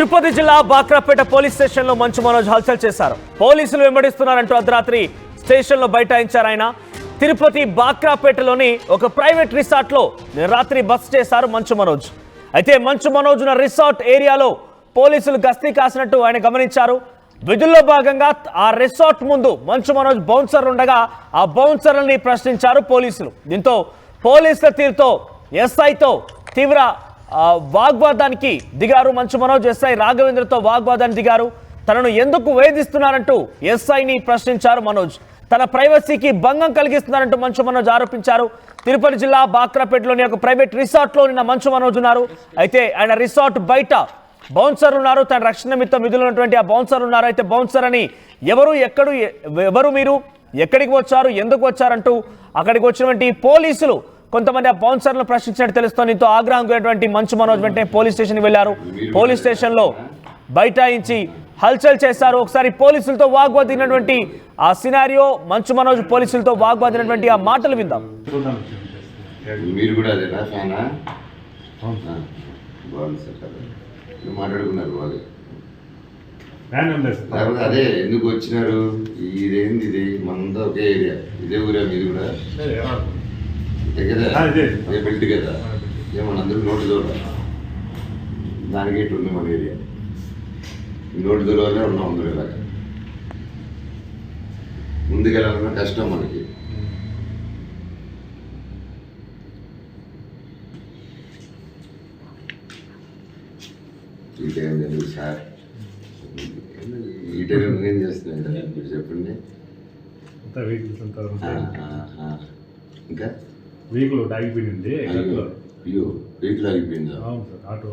తిరుపతి జిల్లా బాక్రాపేట పోలీస్ స్టేషన్లో మంచు మనోజ్ హల్చల్ చేశారు. పోలీసులు వెంబడిస్తున్నారంటూ అర్ధరాత్రి స్టేషన్లో బైఠాయించారు ఆయన. తిరుపతి బాక్రాపేటలోని ఒక ప్రైవేట్ రిసార్ట్లో రాత్రి బస చేశారు మంచు మనోజ్. అయితే మంచు మనోజ్ ఉన్న రిసార్ట్ ఏరియాలో పోలీసులు గస్తీ కాసినట్టు ఆయన గమనించారు. విధుల్లో భాగంగా ఆ రిసార్ట్ ముందు మంచు మనోజ్ బౌన్సర్ ఉండగా ఆ బౌన్సర్లని ప్రశ్నించారు పోలీసులు. దీంతో పోలీసుల తీరుతో ఎస్ఐతో తీవ్ర వాగ్వాదానికి దిగారు మంచు మనోజ్. ఎస్ఐ రాఘవేంద్రతో వాగ్వాదానికి దిగారు. తనను ఎందుకు వేధిస్తున్నారంటూ ఎస్ఐని ప్రశ్నించారు మనోజ్. తన ప్రైవసీకి భంగం కలిగిస్తున్నారంటూ మంచు మనోజ్ ఆరోపించారు. తిరుపతి జిల్లా బాక్రాపేటలోని ఒక ప్రైవేట్ రిసార్ట్లో నిన్న మంచు మనోజ్ ఉన్నారు. అయితే ఆయన రిసార్ట్ బయట బౌన్సర్ ఉన్నారు. తన రక్షణ నిమిత్తం విధులు ఉన్నటువంటి ఆ బౌన్సర్ ఉన్నారు. అయితే బౌన్సర్ అని ఎవరు మీరు ఎక్కడికి వచ్చారు, ఎందుకు వచ్చారంటూ అక్కడికి వచ్చినటువంటి పోలీసులు కొంతమంది ఆ బౌన్సర్లను ప్రశ్నించినట్టు తెలుస్తోంది. దీంతో ఆగ్రహం గురైనటువంటి మంచు మనోజ్ వెంటనే పోలీస్ స్టేషన్కి వెళ్లారు. పోలీస్ స్టేషన్లో బైఠాయించి హల్చల్ చేశారు. ఒకసారి పోలీసులతో వాగ్వాదినటువంటి ఆ సినారియో, మంచు మనోజ్ పోలీసులతో వాగ్వాదినటువంటి ఆ మాటలు విందాం. మీరు కూడా అదేనా ఫ్యానా? బాగుంది సార్, మాట్లాడుకున్నారు బాగా. అదే ఎందుకు వచ్చినారు, ఇదేంది, ఇది మనంతా ఒకే ఏరియా, ఇదే ఊరా మీది కూడా కదా, అదే బెల్ట్ కదా, మనందరూ నోటు దూరం, దానికి ఇటు ఉంది మన ఏరియా. నోటు దూరాలే ఉన్నాం అందరూ. ఇలాగ ముందుకెళ్ళాలన్నా కష్టం మనకి. ఈ టైం లేదు సార్, ఈ టైం ఏం చేస్తున్నాయి కదా మీరు చెప్పండి. ఇంకా వెహికల్ ఆగిపోయింది. అయ్యో వెహికల్ ఆగిపోయిందా? అవును సార్, ఆటో